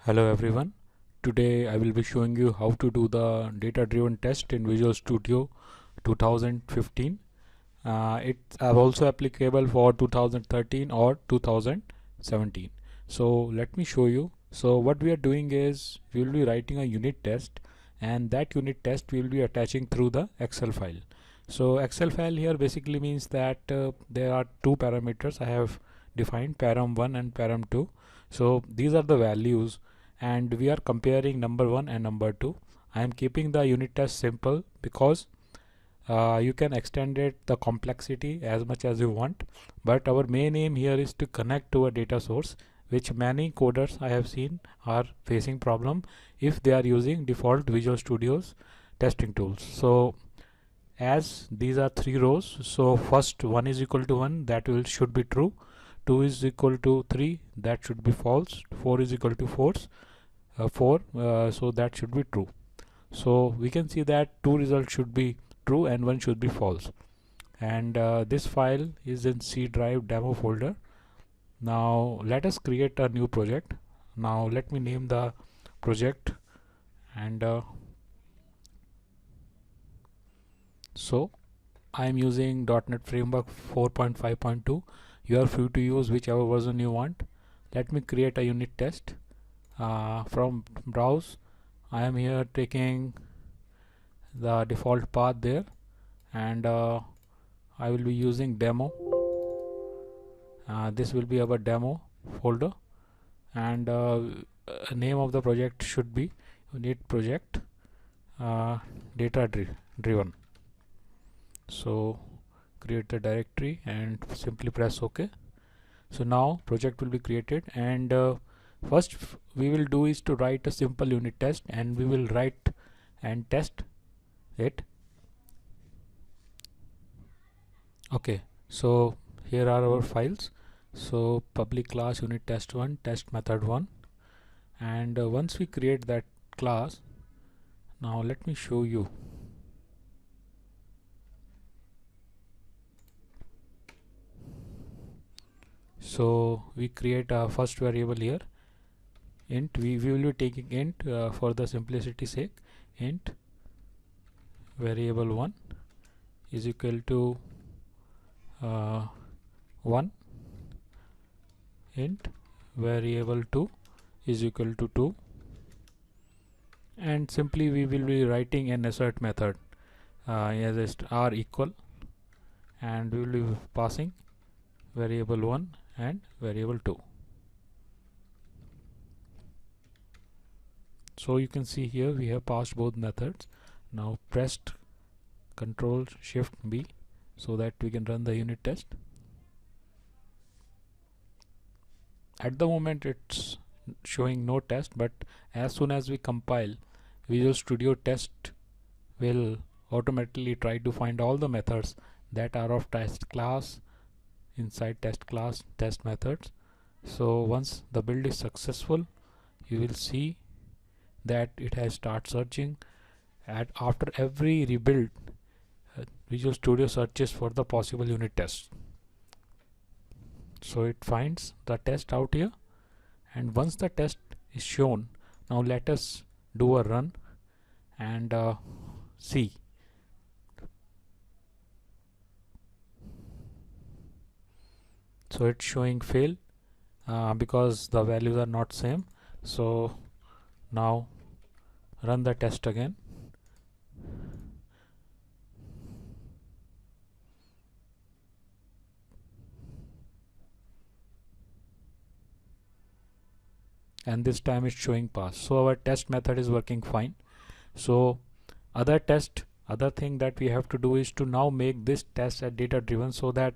Hello everyone. Today I will be showing you how to do the data-driven test in Visual Studio 2015. It's also applicable for 2013 or 2017. So let me show you. So what we are doing is we will be writing a unit test, and that unit test we will be attaching through the Excel file. So Excel file here basically means that there are two parameters I have defined, param1 and param2. So these are the values, and we are comparing number 1 and number 2. I am keeping the unit test simple because you can extend it the complexity as much as you want, but our main aim here is to connect to a data source, which many coders I have seen are facing problem if they are using default Visual Studio's testing tools. So as these are three rows, so first 1 is equal to 1, that should be true. 2 is equal to 3, that should be false. 4 is equal to 4, so that should be true. So we can see that two results should be true and one should be false. And this file is in C drive demo folder. Now let us create a new project. Now let me name the project, and so I am using .NET Framework 4.5.2. You are free to use whichever version you want. Let me create a unit test. From browse, I am here taking the default path there, and I will be using demo. This will be our demo folder, and name of the project should be unit project data driven. So create the directory and simply press OK. So now project will be created, and first we will do is to write a simple unit test, and we will write and test it. Okay, so here are our files. So public class unit test1, test method1, and once we create that class, now let me show you. So we create a first variable here, int. We will be taking int for the simplicity sake. Int variable 1 is equal to 1. Int variable 2 is equal to 2, and simply we will be writing an assert method as r equal, and we will be passing variable 1 and variable 2. So you can see here we have passed both methods. Now pressed Control Shift B so that we can run the unit test. At the moment it's showing no test, but as soon as we compile, Visual Studio Test will automatically try to find all the methods that are of test class inside test class test methods. So once the build is successful, you will see that it has started searching. After every rebuild, Visual Studio searches for the possible unit tests. So it finds the test out here, and once the test is shown, now let us do a run and see. So it's showing fail because the values are not same. So now run the test again. And this time it's showing pass. So our test method is working fine. So other thing that we have to do is to now make this test as data driven, so that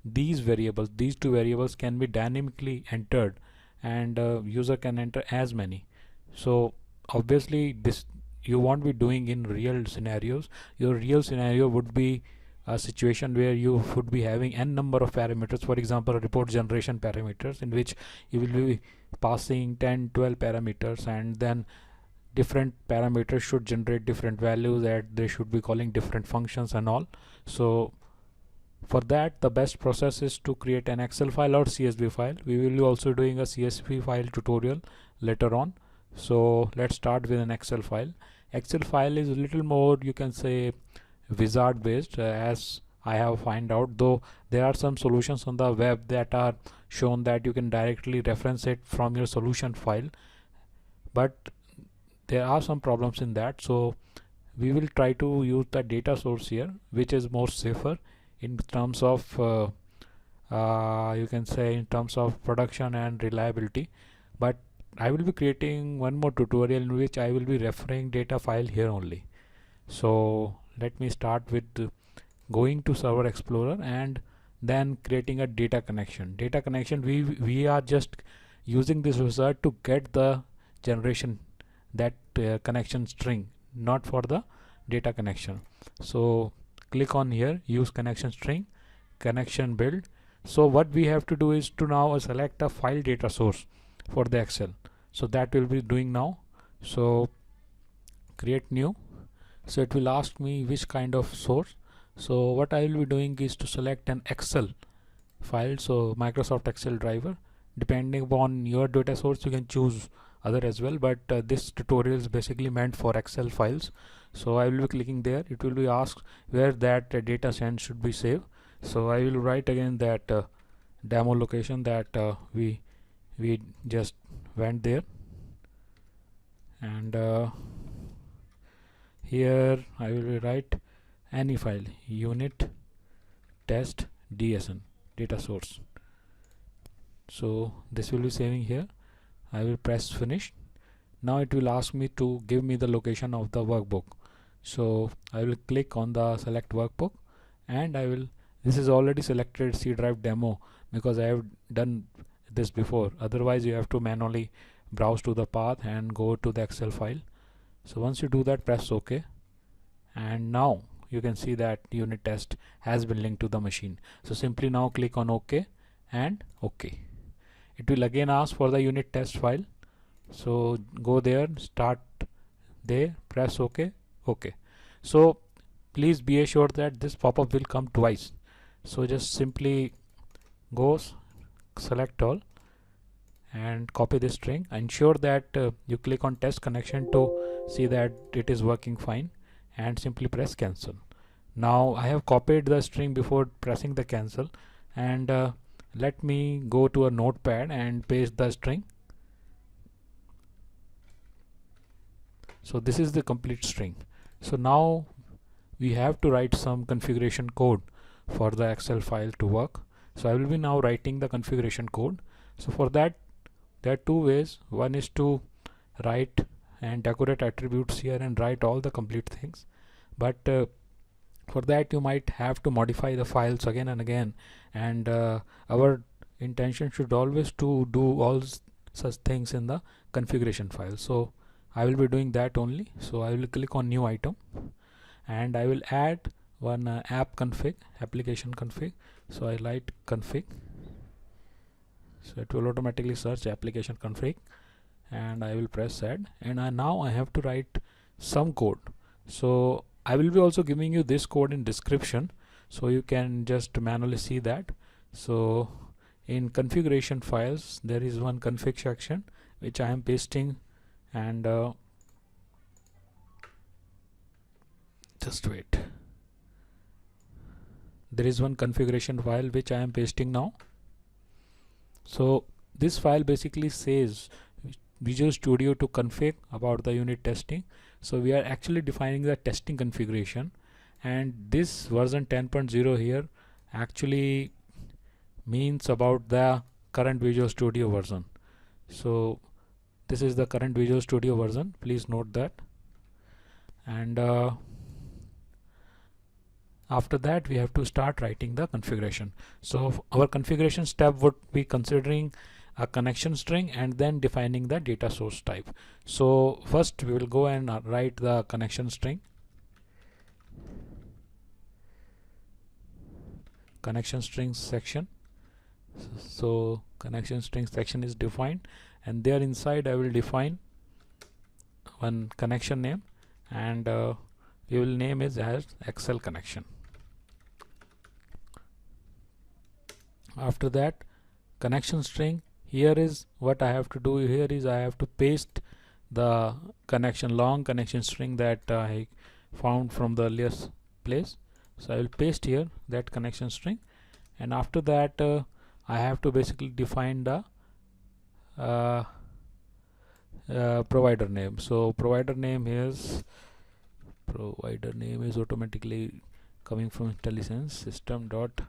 these two variables can be dynamically entered, and user can enter as many. So obviously this you won't be doing in real scenarios. Your real scenario would be a situation where you would be having n number of parameters, for example report generation parameters, in which you will be passing 10-12 parameters, and then different parameters should generate different values, that they should be calling different functions and all. So for that, the best process is to create an Excel file or CSV file. We will be also doing a CSV file tutorial later on. So let's start with an Excel file. Excel file is a little more, you can say, wizard based, as I have find out, though there are some solutions on the web that are shown that you can directly reference it from your solution file, but there are some problems in that. So we will try to use the data source here, which is more safer in terms of you can say in terms of production and reliability. But I will be creating one more tutorial in which I will be referring data file here only. So let me start with going to Server Explorer and then creating a data connection. Data connection, we are just using this wizard to get the generation, that connection string, not for the data connection. So click on here, use connection string, connection build. So what we have to do is to now select a file data source for the Excel. So that will be doing now. So create new. So it will ask me which kind of source. So what I will be doing is to select an Excel file, so Microsoft Excel driver. Depending upon your data source, you can choose other as well, but this tutorial is basically meant for Excel files. So I will be clicking there. It will be asked where that data send should be saved. So I will write again that demo location that we just went there, and here I will write any file, unit test dsn data source. So this will be saving here. I will press finish. Now it will ask me to give me the location of the workbook. So I will click on the select workbook, and I will, this is already selected C drive demo because I have done this before. Otherwise you have to manually browse to the path and go to the Excel file. So once you do that, press OK, and now you can see that unit test has been linked to the machine. So simply now click on OK and OK. It will again ask for the unit test file. So go there, start there, press OK, OK. So please be assured that this pop-up will come twice. So just simply go select all and copy this string. Ensure that you click on test connection to see that it is working fine, and simply press cancel. Now I have copied the string before pressing the cancel, and let me go to a notepad and paste the string. So this is the complete string. So now we have to write some configuration code for the Excel file to work. So I will be now writing the configuration code. So for that, there are two ways. One is to write and decorate attributes here and write all the complete things, but for that you might have to modify the files again and again, and our intention should always to do all such things in the configuration file. So I will be doing that only. So I will click on new item, and I will add one app config, application config. So I write config. So it will automatically search application config, and I will press add, and now I have to write some code. So I will be also giving you this code in description, so you can just manually see that. So in configuration files, there is one config section which I am pasting, and just wait. There is one configuration file which I am pasting now. So this file basically says Visual Studio to config about the unit testing. So we are actually defining the testing configuration, and this version 10.0 here actually means about the current Visual Studio version. So this is the current Visual Studio version, please note that. And after that we have to start writing the configuration. So our configuration step would be considering a connection string and then defining the data source type. So first we will go and write the connection string. Connection string section. So connection string section is defined, and there inside I will define one connection name, and we will name it as Excel connection. After that, connection string, here is what I have to do. Here is I have to paste the long connection string that I found from the earlier place. So I will paste here that connection string, and after that I have to basically define the uh, provider name. So provider name is automatically coming from IntelliSense system dot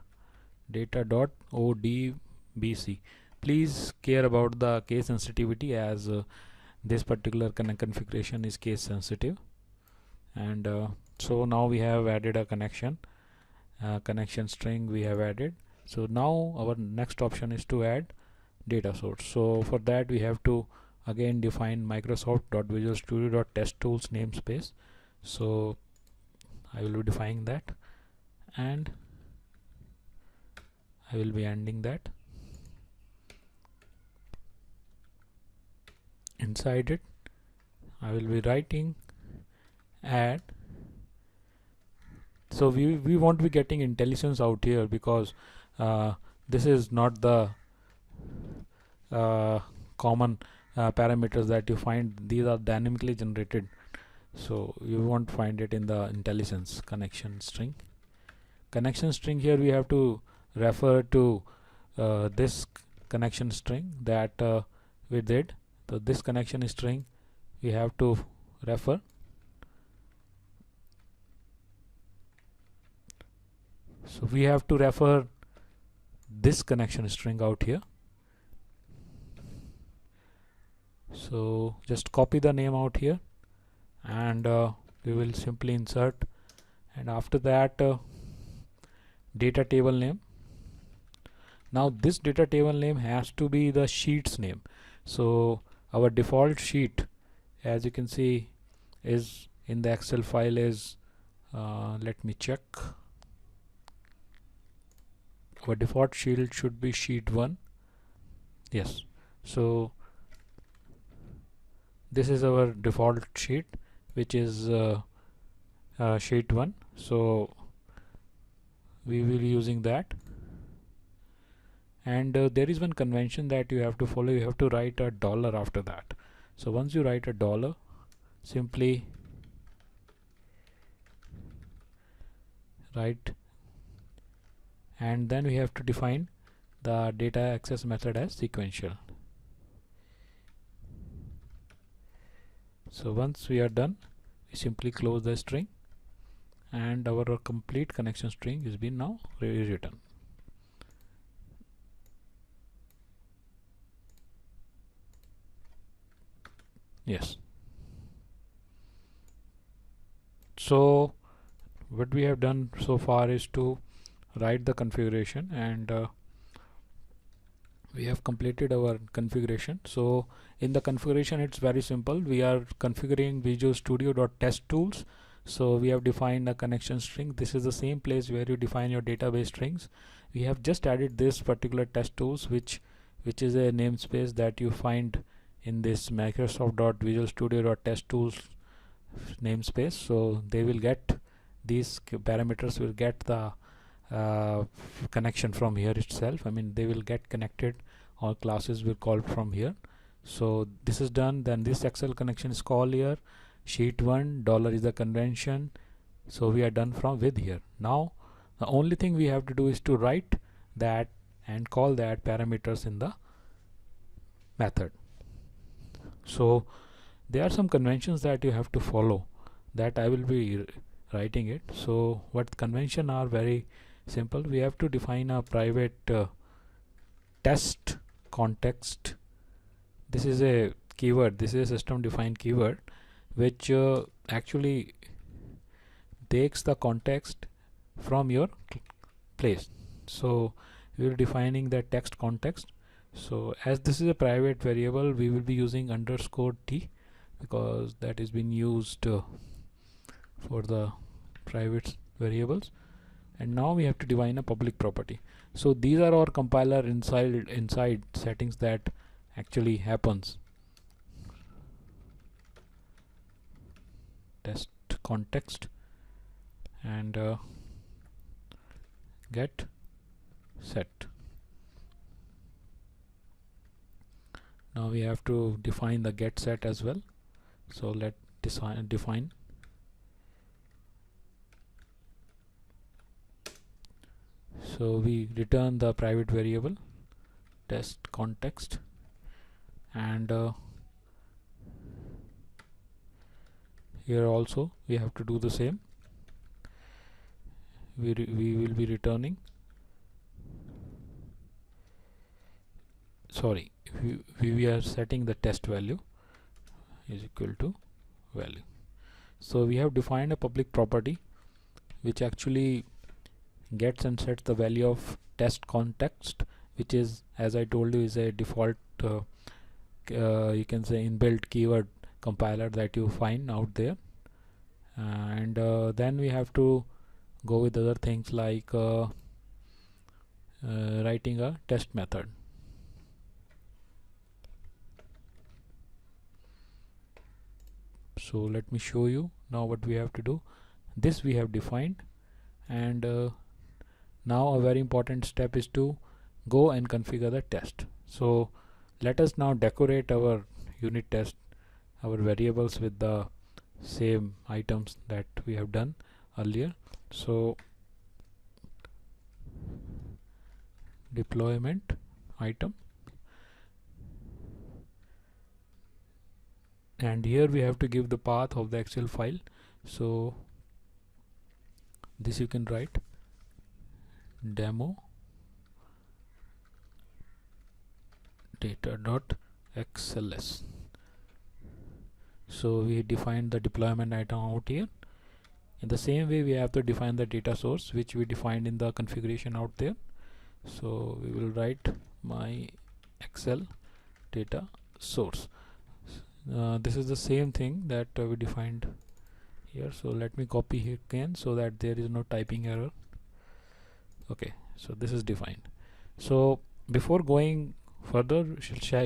data dot odbc. Please care about the case sensitivity, as this particular configuration is case sensitive. And so now we have added a connection string we have added. So now our next option is to add data source. So for that we have to again define Microsoft.visualstudio.testtools namespace. So I will be defining that, and I will be ending that. Inside it I will be writing add. So we won't be getting IntelliSense out here, because this is not the common parameters that you find. These are dynamically generated, so you won't find it in the IntelliSense connection string. Connection string, here we have to refer to this connection string that we did. So this connection string we have to refer. So we have to refer this connection string out here. So just copy the name out here, and we will simply insert, and after that data table name. Now this data table name has to be the sheet's name. So our default sheet, as you can see, is in the Excel file is let me check. Our default sheet should be sheet 1. Yes, so this is our default sheet, which is sheet 1. So we will be using that. And there is one convention that you have to follow. You have to write a dollar after that. So once you write a dollar, simply write, and then we have to define the data access method as sequential. So once we are done, we simply close the string, and our complete connection string is been now rewritten. Yes. So what we have done so far is to write the configuration, and we have completed our configuration. So in the configuration it's very simple. We are configuring Visual Studio.TestTools. So we have defined a connection string. This is the same place where you define your database strings. We have just added this particular test tools, which is a namespace that you find in this Microsoft.visualstudio.testtools namespace. So they will get these parameters will get the connection from here itself. I mean, they will get connected, all classes will call from here. So this is done. Then this Excel connection is called here. Sheet 1 dollar is the convention. So we are done from with here. Now the only thing we have to do is to write that and call that parameters in the method. So there are some conventions that you have to follow, that I will be writing it. So what convention are very simple. We have to define a private test context. This is a keyword. This is a system defined keyword, which actually takes the context from your place. So we will defining the text context. So as this is a private variable, we will be using _t, because that is being used for the private variables. And now we have to define a public property. So these are our compiler inside settings that actually happens. Test context and get set. Now we have to define the get set as well. So let define. So we return the private variable test context, and here also we have to do the same. We will be returning, sorry, we are setting the test value is equal to value. So we have defined a public property which actually gets and sets the value of test context, which is, as I told you, is a default you can say inbuilt keyword compiler that you find out there. And then we have to go with other things like writing a test method. So let me show you now what we have to do. This we have defined, and now a very important step is to go and configure the test. So let us now decorate our unit test, our variables, with the same items that we have done earlier. So deployment item, and here we have to give the path of the Excel file. So this you can write demo data.xls. So we defined the deployment item out here. In the same way, we have to define the data source, which we defined in the configuration out there. So we will write my Excel data source. This is the same thing that we defined here. So let me copy here again so that there is no typing error. Okay, so this is defined. So before going further,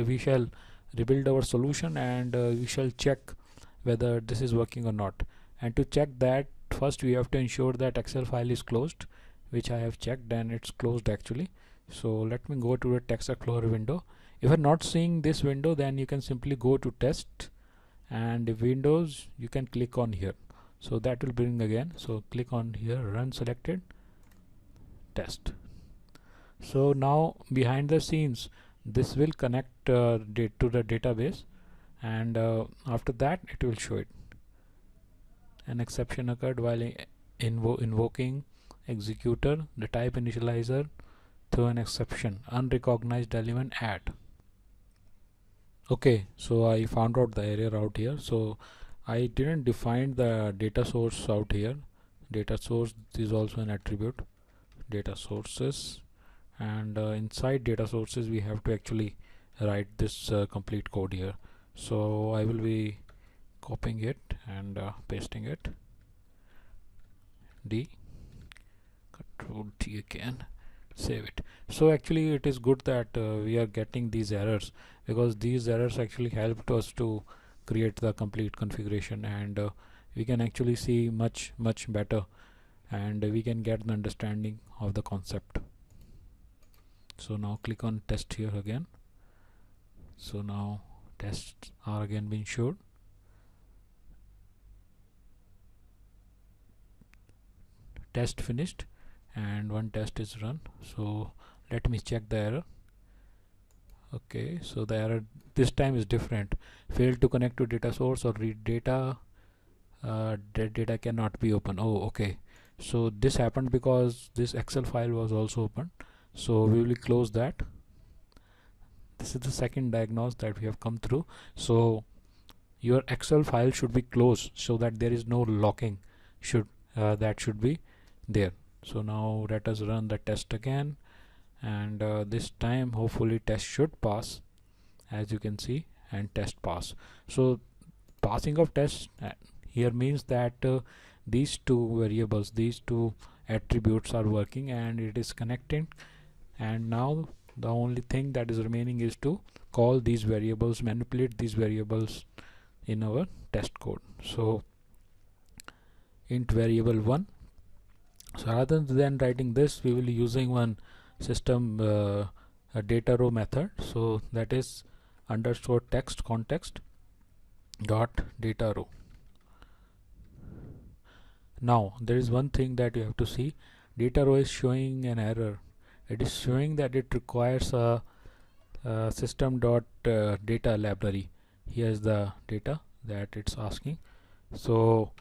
we shall rebuild our solution, and we shall check whether this is working or not. And to check that, first we have to ensure that Excel file is closed, which I have checked, and it's closed actually. So let me go to the text explorer window. If you're not seeing this window, then you can simply go to test, and Windows, you can click on here. So that will bring again. So click on here, run selected, test. So now behind the scenes, this will connect to the database, and after that it will show it. An exception occurred while invoking executor, the type initializer through an exception, unrecognized element add. Okay, so I found out the error out here. So I didn't define the data source out here. Data source is also an attribute, data sources, and inside data sources we have to actually write this complete code here. So I will be copying it and pasting it, D, Control T again, save it. So actually it is good that we are getting these errors, because these errors actually helped us to create the complete configuration, and we can actually see much better, and we can get the understanding of the concept. So now click on test here again. So now tests are again being showed. Test finished, and one test is run. So let me check the error. Okay, so the error this time is different. Failed to connect to data source or read data. Data cannot be open. Oh, okay. So this happened because this Excel file was also open. So we will close that. This is the second diagnose that we have come through. So your Excel file should be closed so that there is no locking. That should be there. So now let us run the test again, and this time hopefully test should pass, as you can see, and test pass. So passing of test here means that these two variables, these two attributes are working, and it is connecting, and now the only thing that is remaining is to call these variables, manipulate these variables in our test code. So int variable 1. So rather than writing this, we will be using one system a data row method. So that is underscore text context, dot data row. Now there is one thing that you have to see. Data row is showing an error. It is showing that it requires a system dot data library. Here is the data that it's asking. So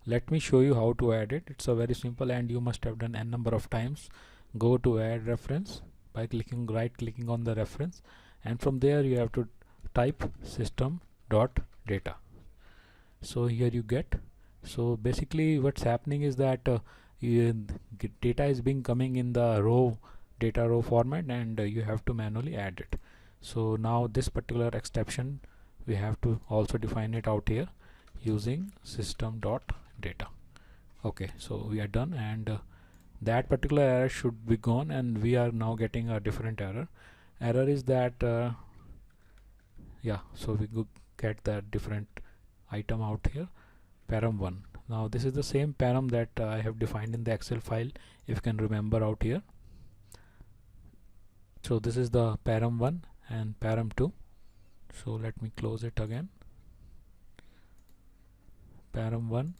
let me show you how to add it. It's a very simple, and you must have done n number of times. Go to add reference by right clicking on the reference, and from there you have to type system dot data. So here you get. So basically what's happening is that data is being coming in the row data row format, and you have to manually add it. So now this particular exception we have to also define it out here using system dot data. Okay, so we are done, and that particular error should be gone, and we are now getting a different error. Error is that yeah, so we get that different item out here, param1. Now this is the same param that I have defined in the Excel file, if you can remember out here. So this is the param1 and param2. So let me close it again. Param1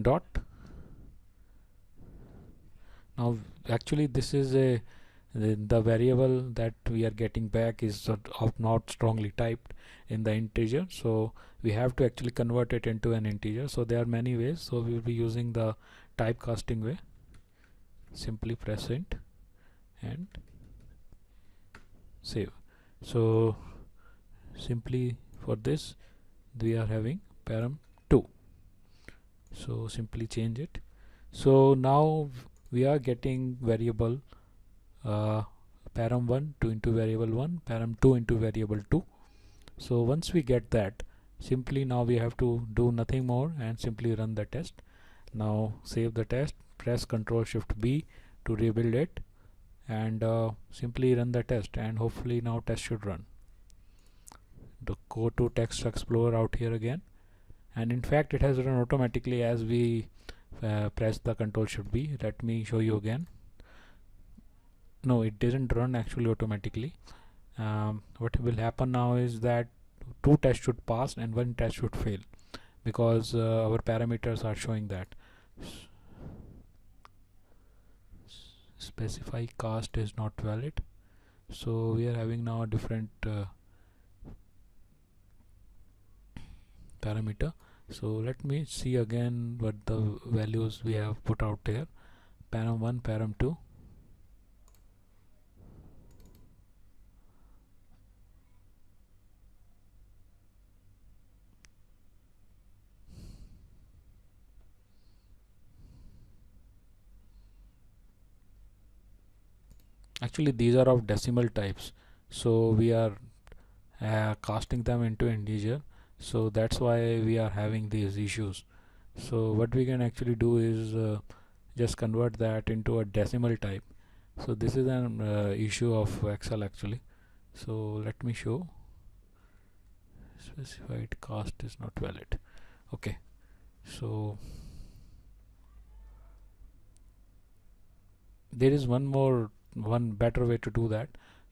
dot. Now actually this is the variable that we are getting back is not strongly typed in the integer, so we have to actually convert it into an integer. So there are many ways, so we will be using the typecasting way. Simply press int and save. So simply for this we are having param2, so simply change it. So now we are getting variable param1 to into variable 1, param2 into variable 2. So once we get that, simply now we have to do nothing more and simply run the test. Now save the test, press Ctrl Shift B to rebuild it, and simply run the test, and hopefully now test should run. Go to text explorer out here again, and in fact it has run automatically as we press the Ctrl Shift B. Let me show you again. No, it didn't run actually automatically. What will happen now is that 2 tests should pass and 1 test should fail, because our parameters are showing that specify cast is not valid. So we are having now a different parameter. So let me see again what the values we have put out here. Param1, param2. Actually these are of decimal types, so we are casting them into integer, so that's why we are having these issues. So what we can actually do is just convert that into a decimal type. So this is an issue of Excel actually. So let me show. Specified cast is not valid. Okay, so there is one better way to do that,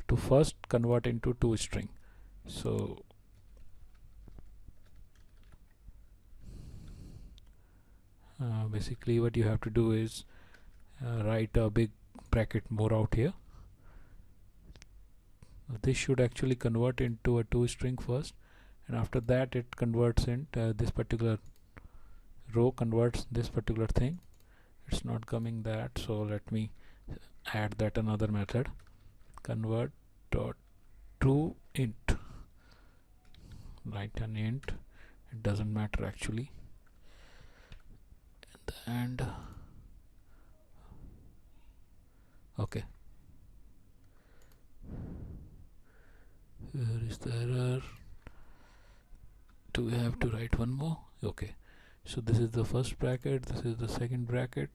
to first convert into toString. So basically what you have to do is write a big bracket more out here. This should actually convert into a toString first, and after that it converts into this particular row, converts this particular thing. It's not coming that, so let me add that another method, convert dot to int. Write an int, it doesn't matter actually, and okay, where is the error? Do we have to write one more? Okay, so this is the first bracket, this is the second bracket.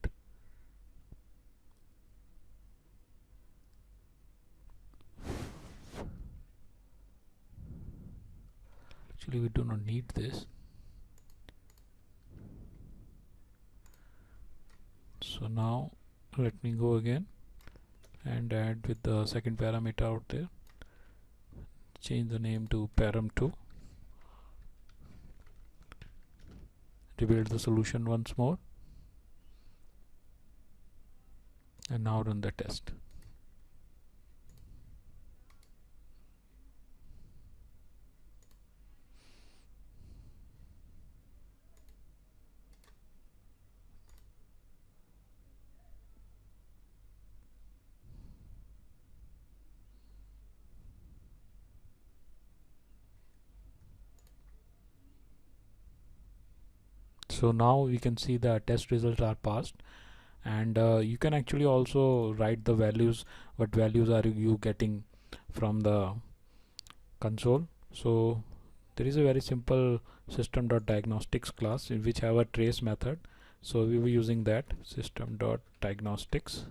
Actually we do not need this. So now let me go again and add with the second parameter out there, change the name to param2. rebuild the solution once more, and now run the test. So now we can see the test results are passed, and you can actually also write the values, what values are you getting from the console. So there is a very simple system.diagnostics class in which have a trace method, so we will be using that system.diagnostics,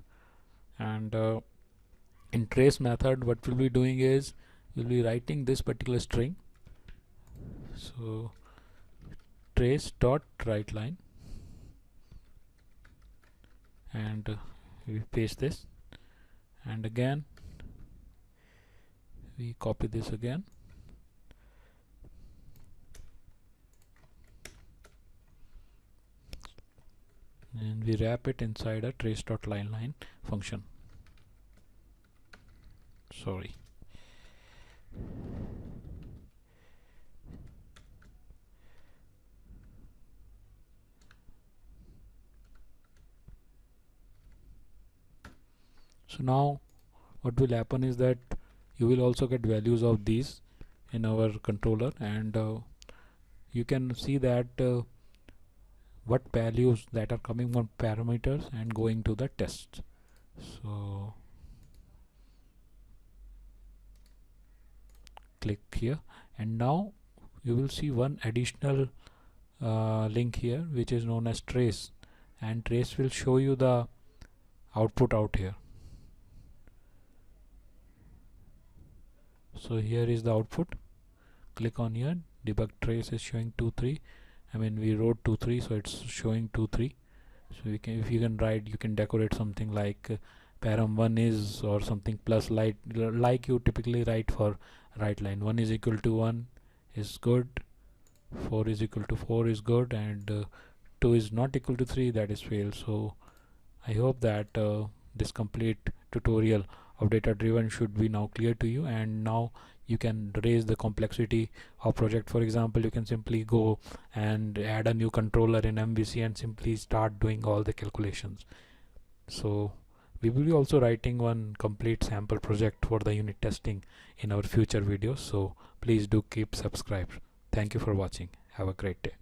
and in trace method what we'll be doing is we'll be writing this particular string. So trace dot write line, and we paste this, and again we copy this again, and we wrap it inside a trace dot line function. Sorry. So now what will happen is that you will also get values of these in our controller, and you can see that what values that are coming from parameters and going to the test. So click here, and now you will see one additional link here which is known as trace, and trace will show you the output out here. So here is the output. Click on here, debug trace is showing 2.3. I mean we wrote 2.3, so it's showing 2.3. So you can, if you can write, you can decorate something like param 1 is or something plus light, like you typically write for write line. 1 is equal to 1 is good, 4 is equal to 4 is good, and 2 is not equal to 3, that is fail. So I hope that this complete tutorial of data driven should be now clear to you, and now you can raise the complexity of project. For example, you can simply go and add a new controller in MVC and simply start doing all the calculations. So we will be also writing one complete sample project for the unit testing in our future videos, so please do keep subscribed. Thank you for watching. Have a great day.